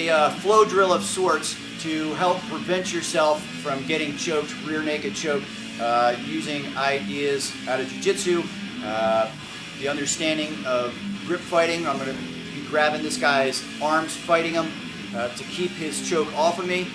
a flow drill of sorts to help prevent yourself from getting choked, rear naked choke, using ideas out of Jiu-Jitsu, the understanding of grip fighting. I'm going to be grabbing this guy's arms, fighting him to keep his choke off of me.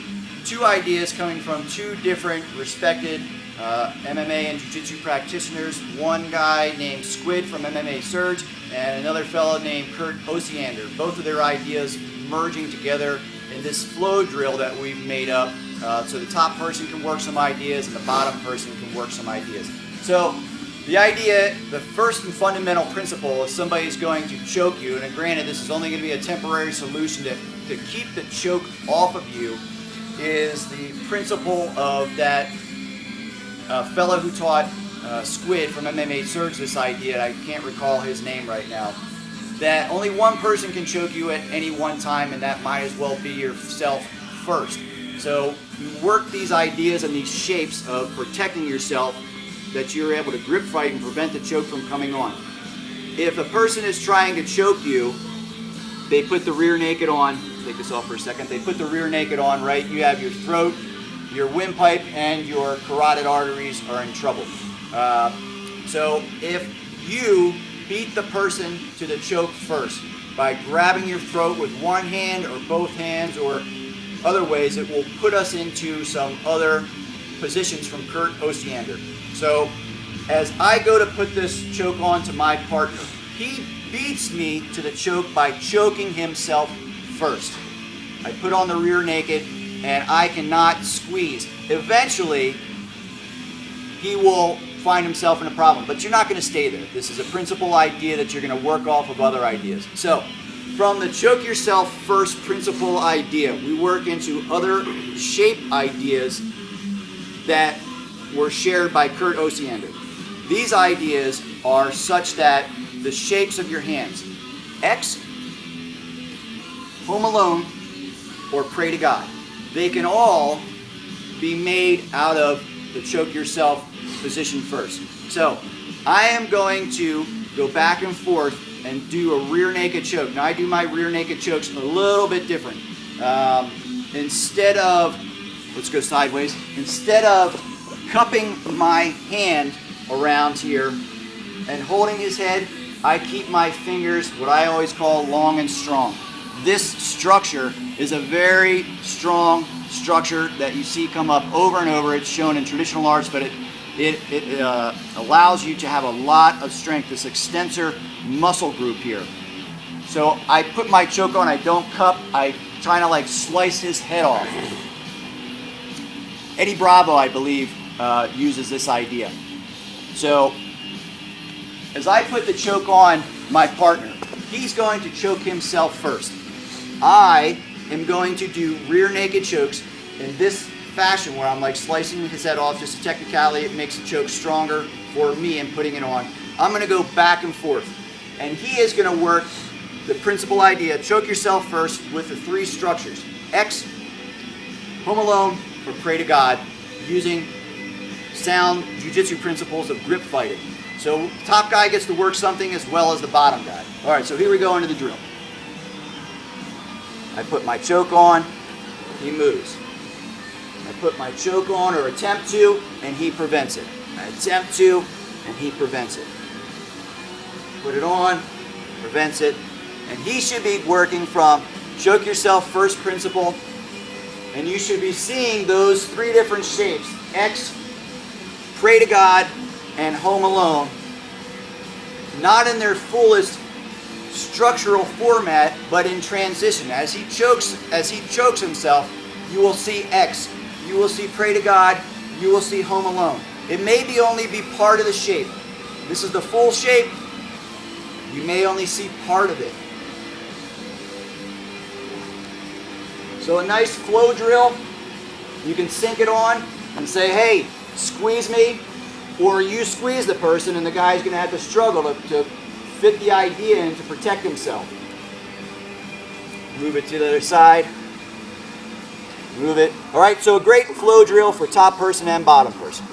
2 ideas coming from 2 different respected MMA and Jiu-Jitsu practitioners. One guy named Squid from MMA Surge and another fellow named Kurt Osiander. Both of their ideas merging together in this flow drill that we've made up, so the top person can work some ideas and the bottom person can work some ideas. So the idea, the first and fundamental principle, if somebody's going to choke you, and granted this is only going to be a temporary solution to keep the choke off of you, is the principle of that fellow who taught Squid from MMA Surge this idea. I can't recall his name right now. That only one person can choke you at any one time, and that might as well be yourself first. So you work these ideas and these shapes of protecting yourself that you're able to grip fight and prevent the choke from coming on. If a person is trying to choke you, they put the rear naked on. Take this off for a second. They put the rear naked on, right? You have your throat, your windpipe, and your carotid arteries are in trouble. So if you beat the person to the choke first by grabbing your throat with one hand or both hands or other ways, it will put us into some other positions from Kurt Osiander. So as I go to put this choke on to my partner, he beats me to the choke by choking himself first. I put on the rear naked and I cannot squeeze. Eventually, he will find himself in a problem, but you're not going to stay there. This is a principal idea that you're going to work off of other ideas. So, from the choke yourself first principle idea, we work into other shape ideas that were shared by Kurt Osiander. These ideas are such that the shapes of your hands, X, Home Alone, or Pray to God, they can all be made out of the choke yourself position first. So I am going to go back and forth and do a rear naked choke. Now I do my rear naked chokes a little bit different. Instead of, let's go sideways, instead of cupping my hand around here and holding his head, I keep my fingers, what I always call long and strong. This structure is a very strong structure that you see come up over and over. It's shown in traditional arts, but it allows you to have a lot of strength, this extensor muscle group here. So I put my choke on, I don't cup, I try to like slice his head off. Eddie Bravo, I believe, uses this idea. So as I put the choke on my partner, he's going to choke himself first. I am going to do rear naked chokes in this fashion where I'm like slicing his head off. Just a technicality, it makes the choke stronger for me in putting it on. I'm going to go back and forth. And he is going to work the principal idea, choke yourself first with the 3 structures. X, Home Alone, or Pray to God, using sound jiu-jitsu principles of grip fighting. So the top guy gets to work something as well as the bottom guy. All right, so here we go into the drill. I put my choke on, he moves. I put my choke on or attempt to, and he prevents it. I attempt to, and he prevents it. Put it on, prevents it, and he should be working from choke yourself first principle, and you should be seeing those 3 different shapes, X, Pray to God, and Home Alone, not in their fullest structural format, but in transition. As he chokes himself, you will see X, you will see Pray to God, you will see Home Alone. It may only be part of the shape. This is the full shape. You may only see part of it. So a nice flow drill, you can sink it on and say, hey, squeeze me, or you squeeze the person and the guy's going to have to struggle to fit the idea in to protect himself. Move it to the other side. Move it. All right, so a great flow drill for top person and bottom person.